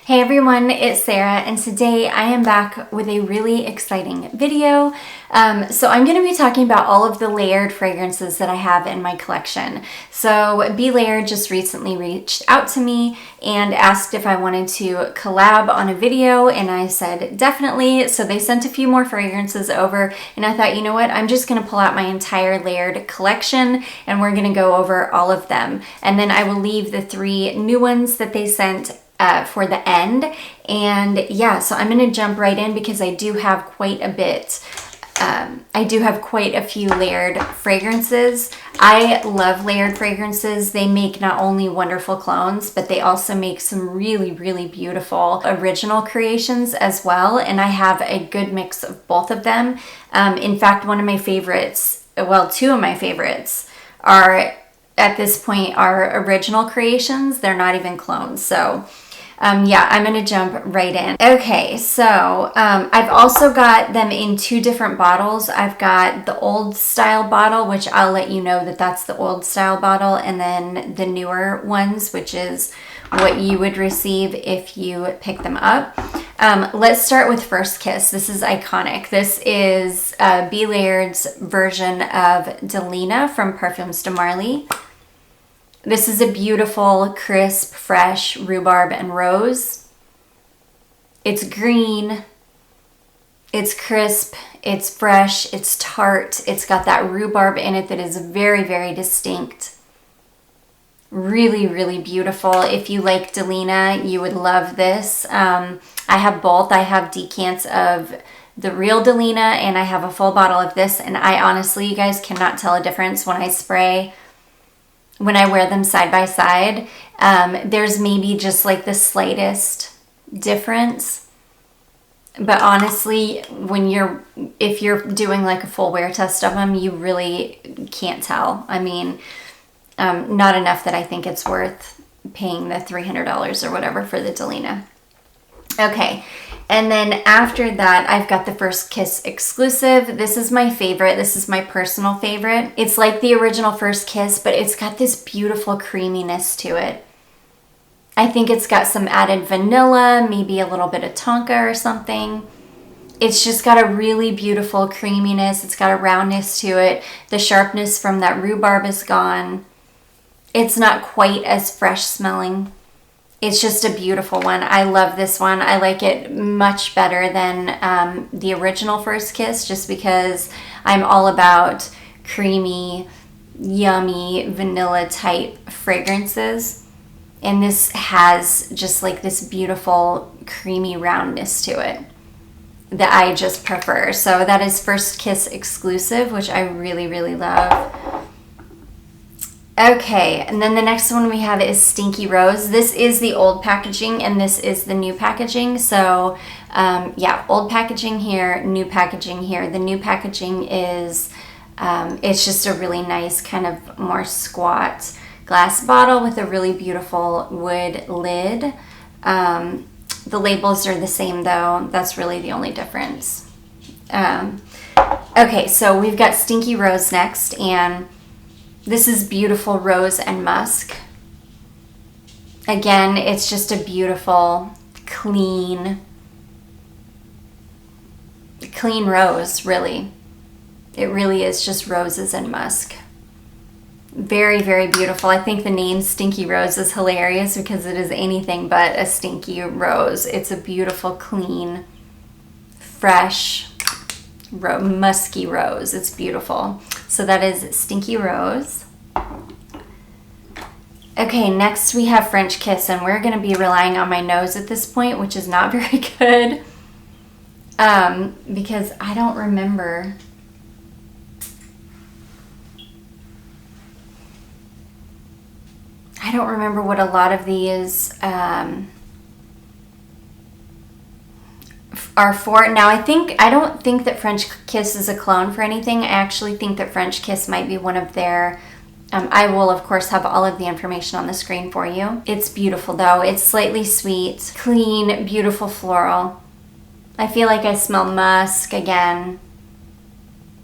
Hey everyone, it's Sarah, and today I am back with a really exciting video. So I'm going to be talking about all of the layered fragrances that I have in my collection. So Be Layered just recently reached out to me and asked if I wanted to collab on a video, and I said definitely. So they sent a few more fragrances over, and I thought, you know what, I'm just going to pull out my entire layered collection and we're going to go over all of them. And then I will leave the 3 new ones that they sent for the end. And yeah, so I'm going to jump right in because I do have quite a bit. I do have quite a few layered fragrances. I love layered fragrances. They make not only wonderful clones, but they also make some really, really beautiful original creations as well. And I have a good mix of both of them. In fact, one of my favorites, well, 2 of my favorites are at this point are original creations. They're not even clones. So yeah, I'm going to jump right in. Okay, so I've also got them in 2 different bottles. I've got the old style bottle, which I'll let you know that that's the old style bottle, and then the newer ones, which is what you would receive if you pick them up. Let's start with First Kiss. This is iconic. This is Be Layred's version of Delina from Parfums de Marly. This is a beautiful, crisp, fresh rhubarb and rose. It's green, it's crisp, it's fresh, it's tart. It's got that rhubarb in it that is very, very distinct. Really, really beautiful. If you like Delina, you would love this. I have both. I have decants of the real Delina and I have a full bottle of this, and I honestly, you guys cannot tell a difference when I spray. When I wear them side by side, there's maybe just like the slightest difference. But honestly, if you're doing like a full wear test of them, you really can't tell. I mean, not enough that I think it's worth paying the $300 or whatever for the Delina. Okay. And then after that, I've got the First Kiss exclusive. This is my favorite. This is my personal favorite. It's like the original First Kiss, but it's got this beautiful creaminess to it. I think it's got some added vanilla, maybe a little bit of tonka or something. It's just got a really beautiful creaminess. It's got a roundness to it. The sharpness from that rhubarb is gone. It's not quite as fresh smelling. It's just a beautiful one. I love this one. I like it much better than the original First Kiss, just because I'm all about creamy, yummy, vanilla type fragrances. And this has just like this beautiful creamy roundness to it that I just prefer. So that is First Kiss exclusive, which I really, really love. Okay, and then the next one we have is Stinky Rose. This is the old packaging and this is the new packaging. So yeah, old packaging here, new packaging here. The new packaging is, it's just a really nice kind of more squat glass bottle with a really beautiful wood lid. The labels are the same though. That's really the only difference. Okay, so we've got Stinky Rose next, and this is beautiful rose and musk. Again, it's just a beautiful, clean rose, really. It really is just roses and musk. Very, very beautiful. I think the name Stinky Rose is hilarious because it is anything but a stinky rose. It's a beautiful, clean, fresh, musky rose. It's beautiful. So that is Stinky Rose. Okay, next we have French Kiss, and we're going to be relying on my nose at this point, which is not very good because I don't remember. I don't remember what a lot of these are for. Now, I don't think that French Kiss is a clone for anything. I actually think that French Kiss might be one of their, I will of course have all of the information on the screen for you. It's beautiful though. It's slightly sweet, clean, beautiful floral. I feel like I smell musk again.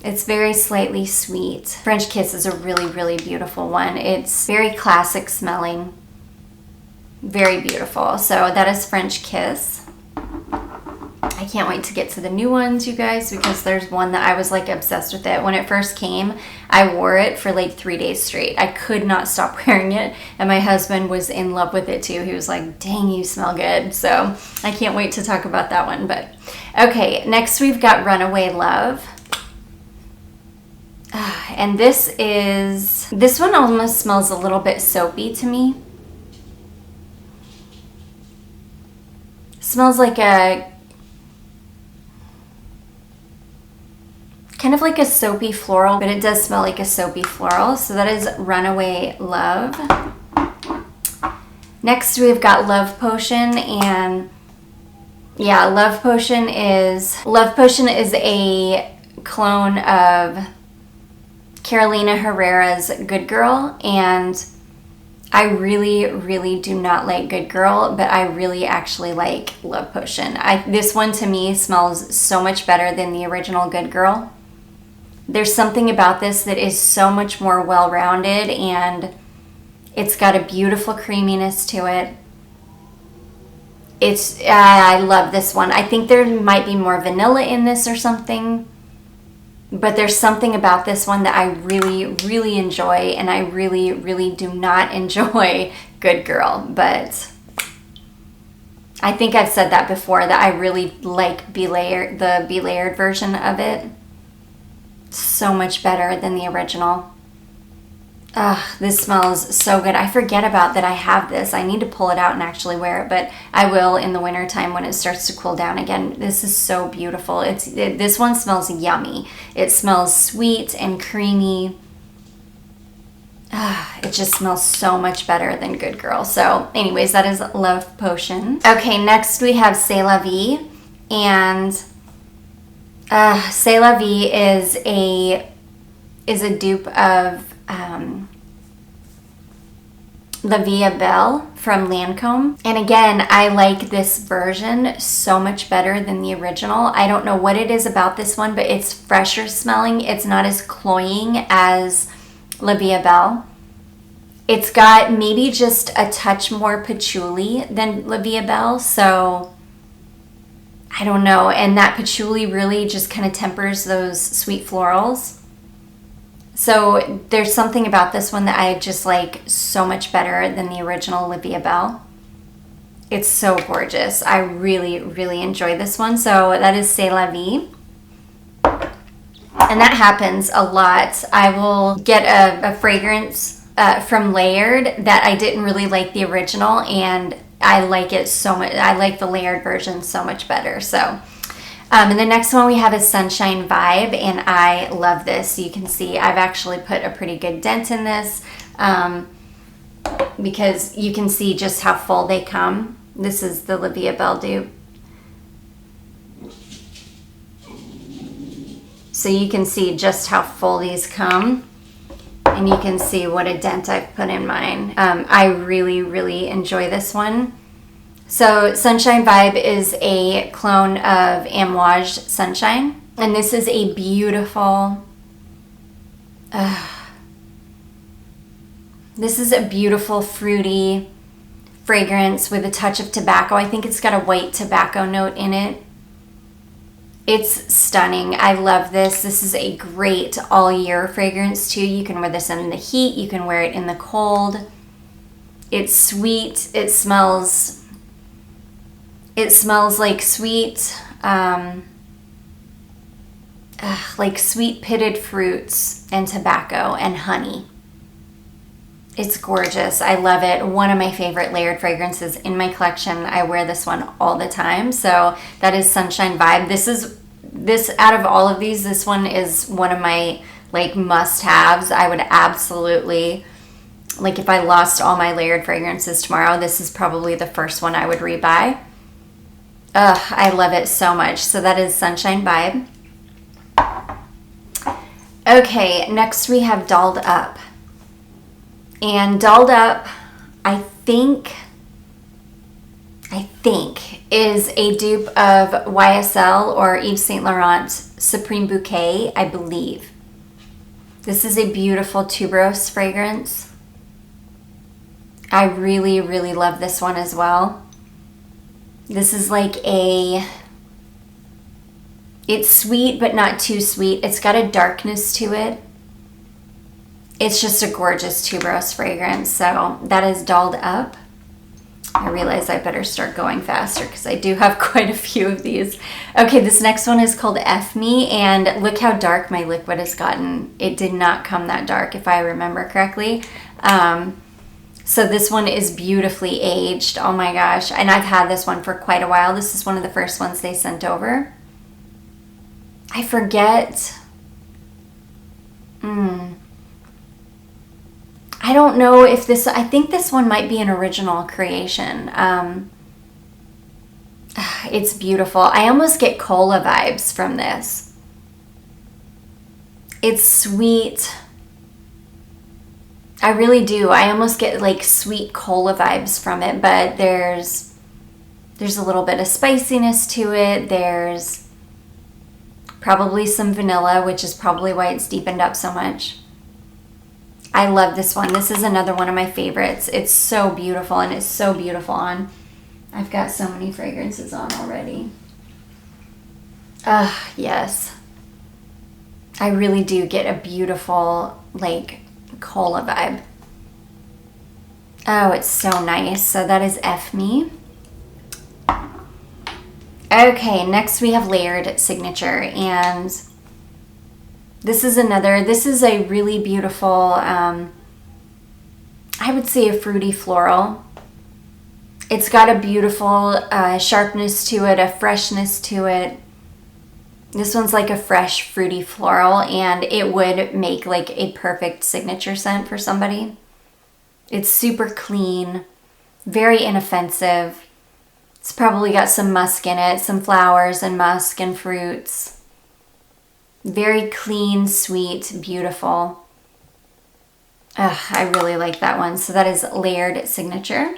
It's very slightly sweet. French Kiss is a really, really beautiful one. It's very classic smelling. Very beautiful. So that is French Kiss. I can't wait to get to the new ones, you guys, because there's one that I was like obsessed with it. When it first came, I wore it for like 3 days straight. I could not stop wearing it, and my husband was in love with it too. He was like, dang, you smell good. So I can't wait to talk about that one. But okay, next we've got Runaway Love. And this one almost smells a little bit soapy to me. Smells like a kind of like a soapy floral, but it does smell like a soapy floral. So that is Runaway Love. Next we've got Love Potion, and yeah, Love Potion is a clone of Carolina Herrera's Good Girl, and I really do not like Good Girl, but I really actually like Love Potion. This one to me smells so much better than the original Good Girl. There's something about this that is so much more well-rounded, and it's got a beautiful creaminess to it. I love this one. I think there might be more vanilla in this or something, but there's something about this one that I really enjoy, and I really do not enjoy Good Girl, but I think I've said that before, that I really like the Be-Layered version of it. So much better than the original. This smells so good. I forget about that I have this. I need to pull it out and actually wear it, but I will in the winter time when it starts to cool down again. This is so beautiful. This one smells yummy. It smells sweet and creamy. It just smells so much better than Good Girl. So anyways, that is Love Potion. Okay, next we have C'est La Vie, and C'est La Vie is a dupe of La Vie Belle from Lancome. And again, I like this version so much better than the original. I don't know what it is about this one, but it's fresher smelling. It's not as cloying as La Vie Belle. It's got maybe just a touch more patchouli than La Vie Belle, so I don't know. And that patchouli really just kind of tempers those sweet florals. So there's something about this one that I just like so much better than the original La Vie Belle. It's so gorgeous. I really enjoy this one. So that is C'est La Vie. And that happens a lot. I will get a fragrance from Layered that I didn't really like the original, and I like it so much. I like the Layered version so much better. So and the next one we have is Sunshine Vibe, and I love this. You can see I've actually put a pretty good dent in this because you can see just how full they come. This is the La Vie Belle dupe. So you can see just how full these come, and you can see what a dent I've put in mine. I really enjoy this one. So Sunshine Vibe is a clone of Amouage Sunshine, and this is a beautiful, fruity fragrance with a touch of tobacco. I think it's got a white tobacco note in it. It's stunning. I love this. This is a great all year fragrance too. You can wear this in the heat. You can wear it in the cold. It's sweet. It smells like sweet, like sweet pitted fruits and tobacco and honey. It's gorgeous. I love it. One of my favorite Layered fragrances in my collection. I wear this one all the time. So that is Sunshine Vibe. This out of all of these, this one is one of my like must-haves. I would absolutely, like if I lost all my Layered fragrances tomorrow, this is probably the first one I would rebuy. I love it so much. So that is Sunshine Vibe. Okay, next we have Dolled Up. And Dolled Up, I think is a dupe of YSL or Yves Saint Laurent's Supreme Bouquet, I believe. This is a beautiful tuberose fragrance. I really, really love this one as well. This is like it's sweet, but not too sweet. It's got a darkness to it. It's just a gorgeous tuberose fragrance. So that is Dolled Up. I realize I better start going faster because I do have quite a few of these. Okay, this next one is called F Me, and look how dark my liquid has gotten. It did not come that dark if I remember correctly. So this one is beautifully aged. Oh my gosh. And I've had this one for quite a while. This is one of the first ones they sent over. I forget. I don't know if this, I think this one might be an original creation. It's beautiful. I almost get cola vibes from this. It's sweet. I really do. I almost get like sweet cola vibes from it, but there's a little bit of spiciness to it. There's probably some vanilla, which is probably why it's deepened up so much. I love this one. This is another one of my favorites. It's so beautiful, and it's so beautiful on. I've got so many fragrances on already. Yes. I really do get a beautiful, like, cola vibe. Oh, it's so nice. So that is F Me. Okay, next we have Layered Signature, and this is a really beautiful, I would say a fruity floral. It's got a beautiful sharpness to it, a freshness to it. This one's like a fresh fruity floral, and it would make like a perfect signature scent for somebody. It's super clean, very inoffensive. It's probably got some musk in it, some flowers and musk and fruits. Very clean, sweet, beautiful. I really like that one. So that is Layered Signature.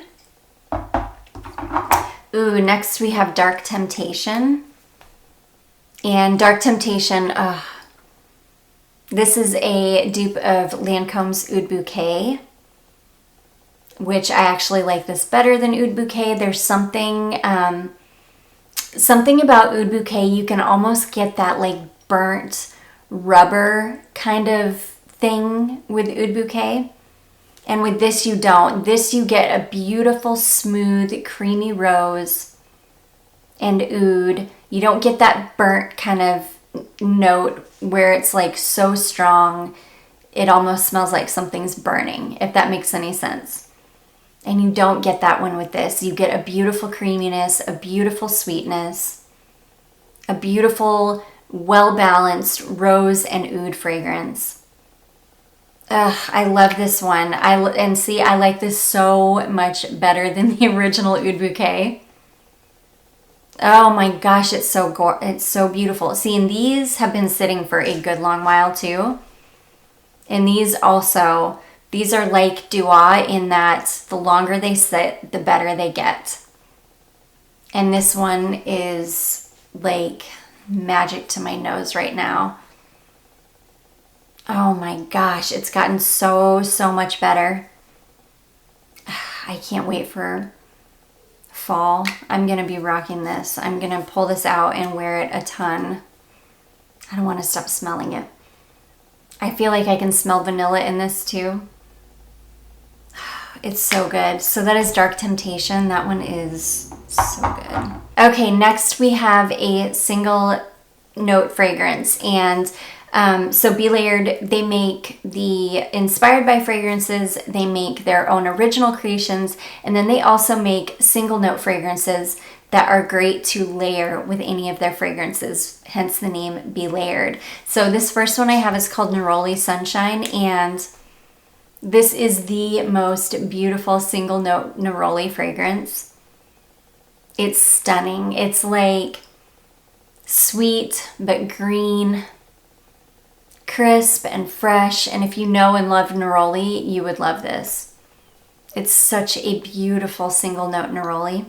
Ooh, next we have Dark Temptation. And Dark Temptation, this is a dupe of Lancome's Oud Bouquet, which I actually like this better than Oud Bouquet. There's something about Oud Bouquet, you can almost get that like burnt rubber kind of thing with Oud Bouquet. And with this you don't. This you get a beautiful, smooth, creamy rose and oud. You don't get that burnt kind of note where it's like so strong it almost smells like something's burning, if that makes any sense. And you don't get that one with this. You get a beautiful creaminess, a beautiful sweetness, a beautiful, well-balanced rose and oud fragrance. I love this one. I like this so much better than the original Oud Bouquet. Oh my gosh, it's so beautiful. See, and these have been sitting for a good long while too. And these also, these are like Dua in that the longer they sit, the better they get. And this one is like magic to my nose right now. Oh my gosh, it's gotten so much better. I can't wait for fall. I'm gonna be rocking this. I'm gonna pull this out and wear it a ton. I don't want to stop smelling it. I feel like I can smell vanilla in this too. It's so good. So that is Dark Temptation. That one is so good. Okay, next we have a single note fragrance, and so Be Layered, they make the inspired by fragrances, they make their own original creations, and then they also make single note fragrances that are great to layer with any of their fragrances, hence the name Be Layered. So this first one I have is called Neroli Sunshine, and this is the most beautiful single note neroli fragrance. It's stunning. It's like sweet but green, crisp and fresh, and if you know and love neroli, you would love this. It's such a beautiful single note neroli.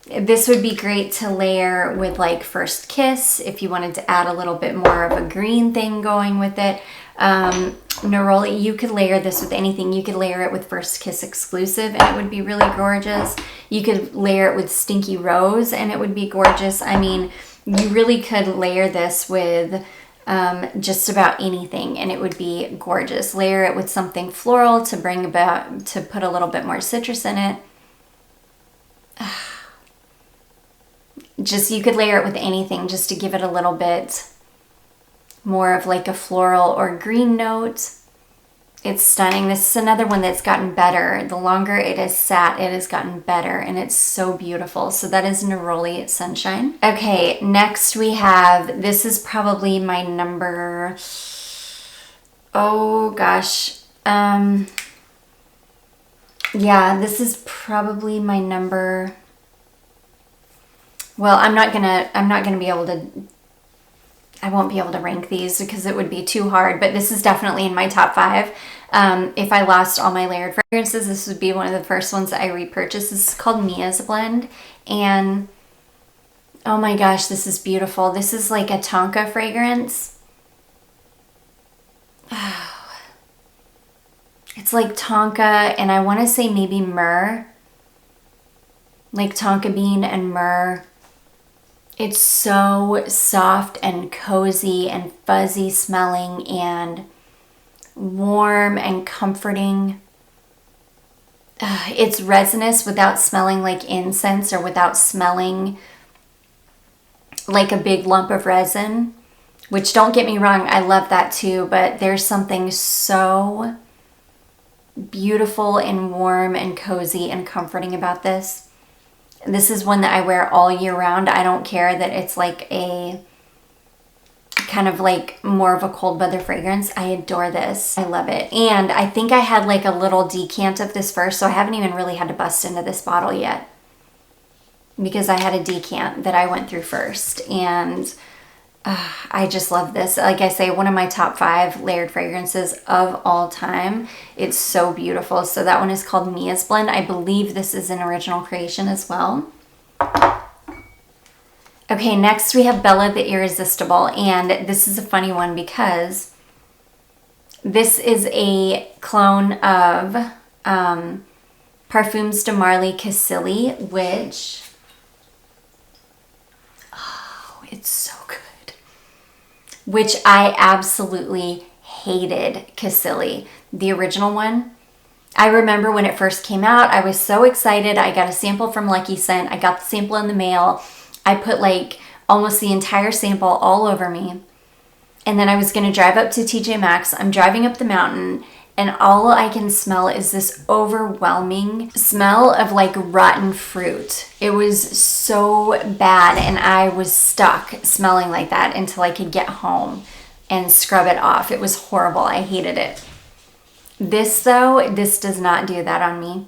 This would be great to layer with like First Kiss if you wanted to add a little bit more of a green thing going with it. Neroli, you could layer this with anything. You could layer it with First Kiss Exclusive and it would be really gorgeous. You could layer it with Stinky Rose and it would be gorgeous. I mean, you really could layer this with just about anything and it would be gorgeous. Layer it with something floral to put a little bit more citrus in it. Just, you could layer it with anything just to give it a little bit more of like a floral or green note. It's stunning. This is another one that's gotten better. The longer it has sat, it has gotten better and it's so beautiful. So that is Neroli Sunshine. Okay, next we have, this is probably my number, oh gosh. Yeah, this is probably my number, well, I won't be able to rank these because it would be too hard, but this is definitely in my top 5. If I lost all my layered fragrances, this would be one of the first ones that I repurchased. This is called Mia's Blend, and oh my gosh, this is beautiful. This is like a tonka fragrance. Oh. It's like tonka, and I want to say maybe myrrh, like tonka bean and myrrh. It's so soft and cozy and fuzzy smelling and warm and comforting. It's resinous without smelling like incense or without smelling like a big lump of resin, which, don't get me wrong, I love that too, but there's something so beautiful and warm and cozy and comforting about this. This is one that I wear all year round. I don't care that it's like a kind of like more of a cold weather fragrance. I adore this. I love it. And I think I had like a little decant of this first, so I haven't even really had to bust into this bottle yet because I had a decant that I went through first. And I just love this. Like I say, one of my top 5 layered fragrances of all time. It's so beautiful. So that one is called Mia's Blend. I believe this is an original creation as well. Okay, next we have Bella the Irresistible. And this is a funny one because this is a clone of Parfums de Marly Cassili, which, oh, it's so good. Which I absolutely hated Cassili, the original one. I remember when it first came out, I was so excited. I got a sample from Lucky Scent. I got the sample in the mail. I put like almost the entire sample all over me. And then I was going to drive up to TJ Maxx. I'm driving up the mountain and all I can smell is this overwhelming smell of like rotten fruit. It was so bad and I was stuck smelling like that until I could get home and scrub it off. It was horrible. I hated it. This though, this does not do that on me.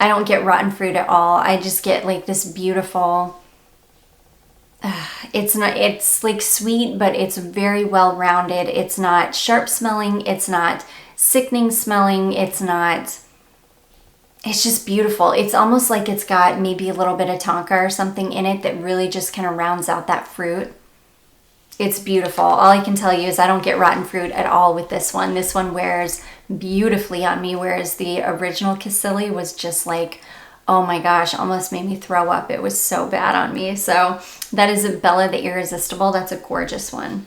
I don't get rotten fruit at all. I just get like this beautiful, it's like sweet, but it's very well rounded. It's not sharp smelling. It's not sickening smelling. It's just beautiful. It's almost like it's got maybe a little bit of tonka or something in it that really just kind of rounds out that fruit. It's beautiful. All I can tell you is I don't get rotten fruit at all with this one. This one wears beautifully on me, whereas the original Cassili was just like, oh my gosh, almost made me throw up. It was so bad on me. So that is Bella the Irresistible. That's a gorgeous one.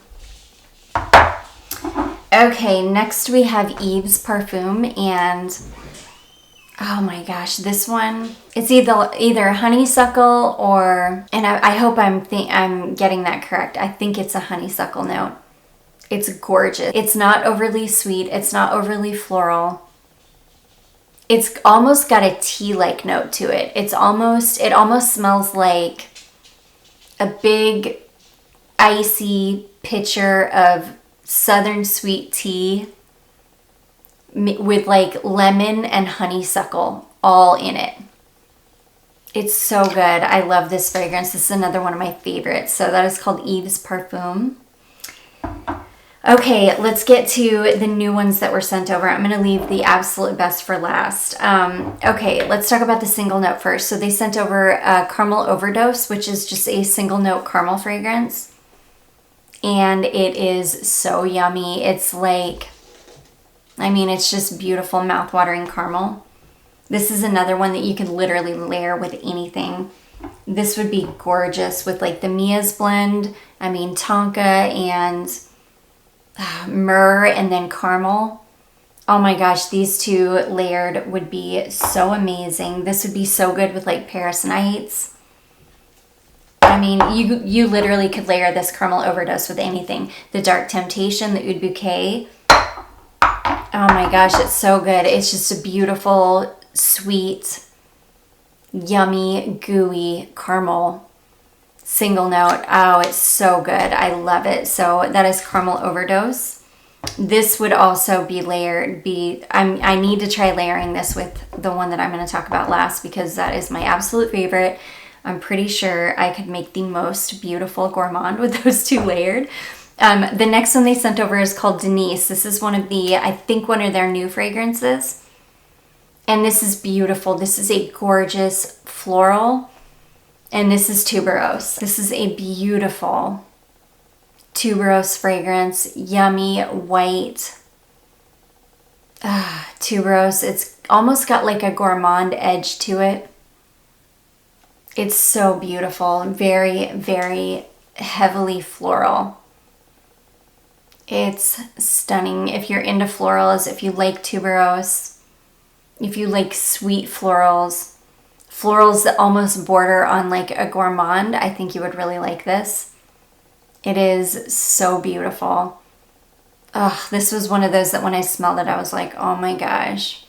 Okay, next we have Yves Parfum, and oh my gosh, this one, it's either honeysuckle or, and I hope I'm getting that correct. I think it's a honeysuckle note. It's gorgeous. It's not overly sweet. It's not overly floral. It's almost got a tea-like note to it. It almost smells like a big icy pitcher of southern sweet tea with like lemon and honeysuckle all in it. It's so good. I love this fragrance. This is another one of my favorites. So that is called Yves Parfum. Okay, let's get to the new ones that were sent over. I'm going to leave the absolute best for last. Okay, let's talk about the single note first. So they sent over Caramel Overdose, which is just a single note caramel fragrance. and it is so yummy. It's like, I mean, it's just beautiful mouth-watering caramel. This is another one that you can literally layer with anything. This would be gorgeous with like the Mia's blend. I mean, tonka and myrrh and then caramel. Oh my gosh, these two layered would be so amazing. This would be so good with like Paris Nights. I mean, you literally could layer this caramel overdose with anything. The Dark Temptation, the Oud Bouquet. Oh my gosh, it's so good. It's just a beautiful, sweet, yummy, gooey caramel single note. Oh, it's so good. I love it. So that is Caramel Overdose. This would also be layered. I need to try layering this with the one that I'm going to talk about last because that is my absolute favorite. I'm pretty sure I could make the most beautiful gourmand with those two layered. The next one they sent over is called Denise. This is one of their new fragrances. And this is beautiful. This is a gorgeous floral. And this is tuberose. This is a beautiful tuberose fragrance. Yummy, white. Tuberose. It's almost got like a gourmand edge to it. It's so beautiful. Very, very heavily floral. It's stunning. If you're into florals, if you like tuberose, if you like sweet florals that almost border on like a gourmand, I think you would really like this. It is so beautiful. Oh, this was one of those that when I smelled it, I was like, oh my gosh.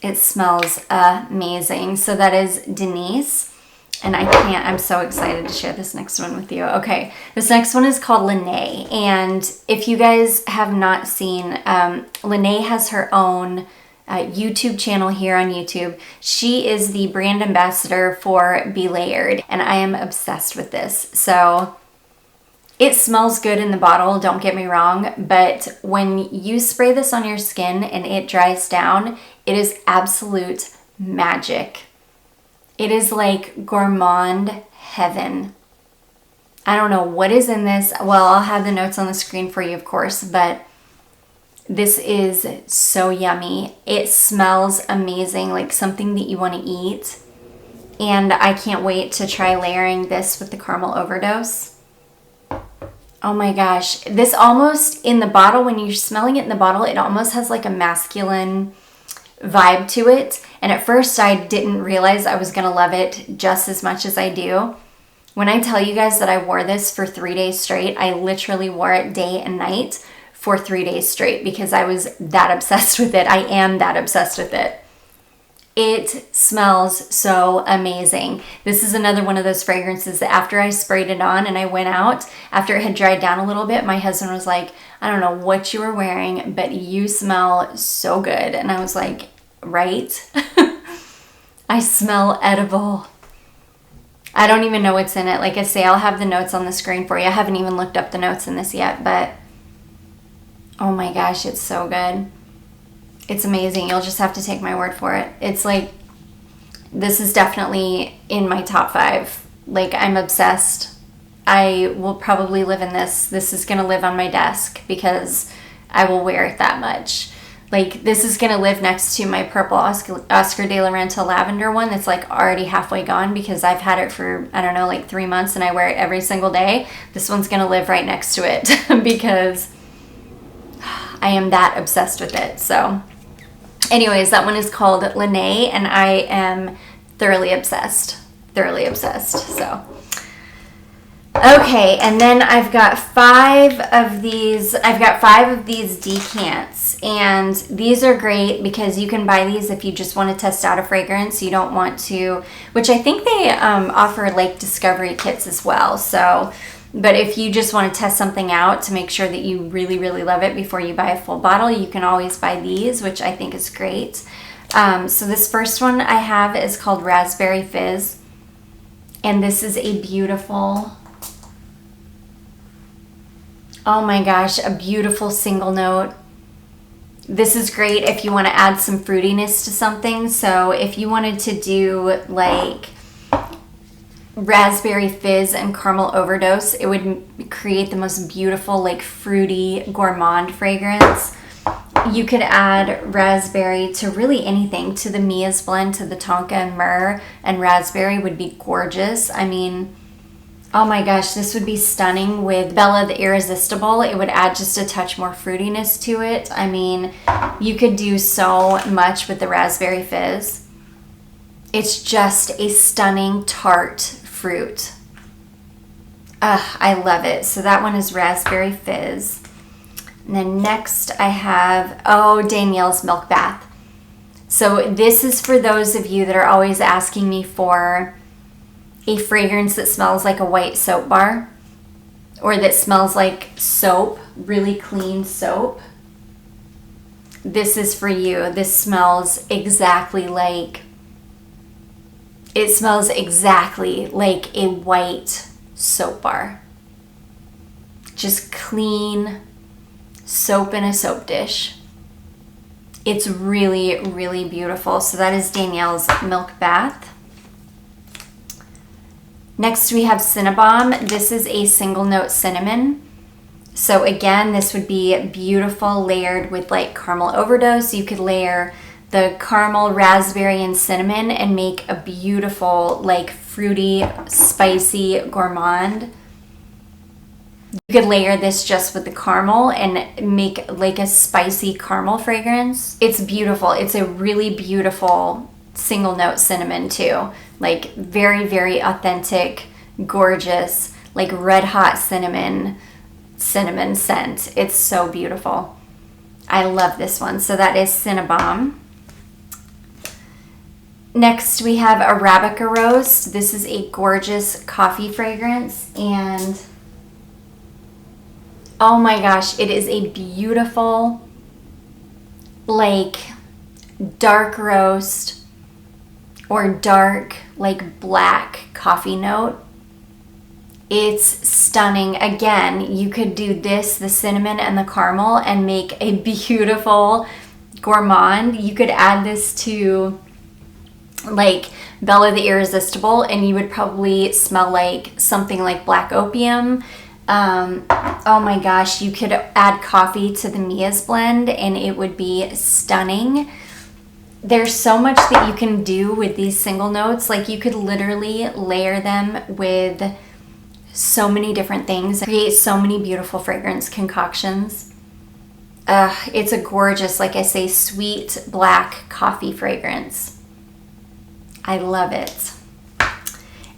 It smells amazing. So that is Denise. And I'm so excited to share this next one with you. Okay, this next one is called Linae. And if you guys have not seen, Linae has her own YouTube channel here on YouTube. She is the brand ambassador for Be Layered, and I am obsessed with this. So it smells good in the bottle, don't get me wrong, but when you spray this on your skin and it dries down, it is absolute magic. It is like gourmand heaven. I don't know what is in this. Well, I'll have the notes on the screen for you, of course, but this is so yummy. It smells amazing, like something that you want to eat. And I can't wait to try layering this with the Caramel Overdose. Oh my gosh. This almost, in the bottle, when you're smelling it in the bottle, it almost has like a masculine vibe to it. And at first I didn't realize I was going to love it just as much as I do. When I tell you guys that I wore this for 3 days straight, I literally wore it day and night for 3 days straight because I was that obsessed with it. I am that obsessed with it. It smells so amazing. This is another one of those fragrances that after I sprayed it on and I went out, after it had dried down a little bit, my husband was like, I don't know what you were wearing, but you smell so good. And I was like, right? I smell edible. I don't even know what's in it. Like I say, I'll have the notes on the screen for you. I haven't even looked up the notes in this yet, but oh my gosh, it's so good. It's amazing. You'll just have to take my word for it. It's like, this is definitely in my top 5. Like, I'm obsessed. I will probably live in this. This is going to live on my desk because I will wear it that much. Like, this is going to live next to my purple Oscar de la Renta lavender one that's like already halfway gone because I've had it for, I don't know, like 3 months and I wear it every single day. This one's going to live right next to it because I am that obsessed with it. So anyways, that one is called Linae and I am thoroughly obsessed. So okay, and then I've got 5 of these decants, and these are great because you can buy these if you just want to test out a fragrance. You don't want to, which I think they offer like discovery kits as well. So, but if you just want to test something out to make sure that you really, really love it before you buy a full bottle, you can always buy these, which I think is great. So this first one I have is called Raspberry Fizz, and this is a beautiful, oh my gosh, a beautiful single note. This is great if you want to add some fruitiness to something. So if you wanted to do like raspberry fizz and caramel overdose, it would create the most beautiful, like fruity gourmand fragrance. You could add raspberry to really anything, to the Mia's blend, to the Tonka and Myrrh, and raspberry would be gorgeous. I mean, oh my gosh, this would be stunning with Bella the Irresistible. It would add just a touch more fruitiness to it. I mean, you could do so much with the raspberry fizz. It's just a stunning tart fruit. I love it. So that one is raspberry fizz. And then next I have, Danielle's Milk Bath. So this is for those of you that are always asking me for a fragrance that smells like a white soap bar, or that smells like soap, really clean soap. This is for you. This smells exactly like, it smells exactly like a white soap bar. Just clean soap in a soap dish. It's really, really beautiful. So that is Danielle's Milk Bath. Next we have Cinnabomb. This is a single note cinnamon. So again, this would be beautiful layered with like caramel overdose. You could layer the caramel, raspberry, and cinnamon and make a beautiful like fruity, spicy gourmand. You could layer this just with the caramel and make like a spicy caramel fragrance. It's beautiful. It's a really beautiful single note cinnamon too. Like very, very authentic, gorgeous, like red hot cinnamon scent. It's so beautiful. I love this one. So that is Cinnabomb. Next we have Arabica Roast. This is a gorgeous coffee fragrance, and oh my gosh, it is a beautiful like dark roast or dark like black coffee note. It's stunning. Again, you could do this, the cinnamon and the caramel, and make a beautiful gourmand. You could add this to like Bella the Irresistible and you would probably smell like something like black opium. Oh my gosh, you could add coffee to the Mia's blend and it would be stunning. There's so much that you can do with these single notes. Like you could literally layer them with so many different things, create so many beautiful fragrance concoctions. It's a gorgeous, like I say, sweet black coffee fragrance. I love it.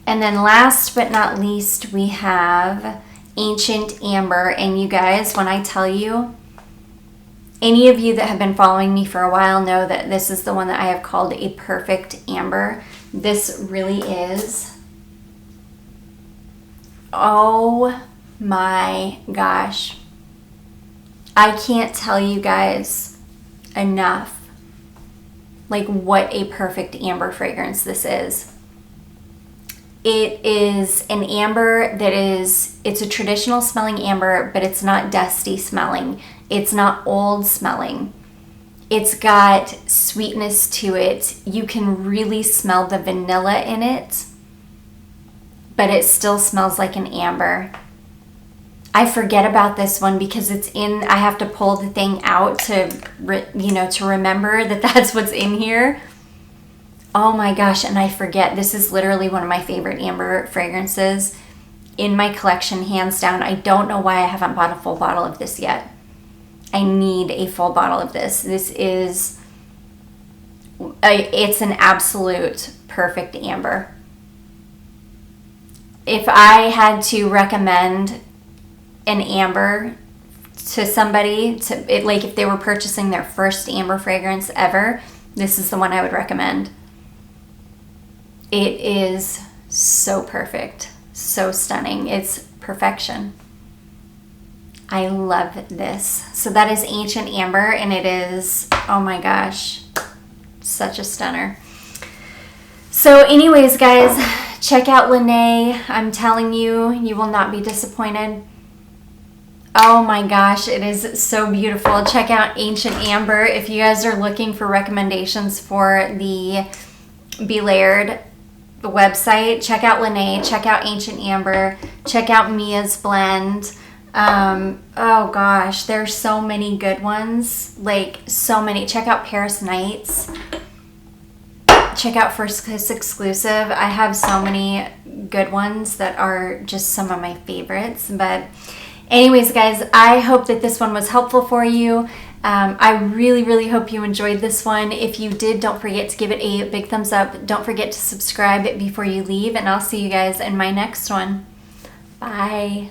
And then last but not least, we have Ancient Amber. And you guys, when I tell you, any of you that have been following me for a while know that this is the one that I have called a perfect amber. This really is. Oh my gosh. I can't tell you guys enough like what a perfect amber fragrance this is. It is an amber that is, it's a traditional smelling amber, but it's not dusty smelling. It's not old smelling. It's got sweetness to it. You can really smell the vanilla in it, but it still smells like an amber. I forget about this one because it's in, I have to pull the thing out to, to remember that that's what's in here. Oh my gosh, and I forget. This is literally one of my favorite amber fragrances in my collection, hands down. I don't know why I haven't bought a full bottle of this yet. I need a full bottle of this. This is, it's an absolute perfect amber. If I had to recommend an amber to somebody, like if they were purchasing their first amber fragrance ever, this is the one I would recommend. It is so perfect, so stunning. It's perfection. I love this. So that is Ancient Amber, and it is, oh my gosh, such a stunner. So anyways, guys, check out Linae. I'm telling you, you will not be disappointed. Oh my gosh, it is so beautiful. Check out Ancient Amber if you guys are looking for recommendations for the Be Layered the website. Check out Linae, check out Ancient Amber, check out Mia's blend. Oh gosh, there's so many good ones, like so many. Check out Paris Nights. Check out First Kiss Exclusive. I have so many good ones that are just some of my favorites. But anyways, guys, I hope that this one was helpful for you. I really, really hope you enjoyed this one. If you did, don't forget to give it a big thumbs up. Don't forget to subscribe before you leave, and I'll see you guys in my next one. Bye.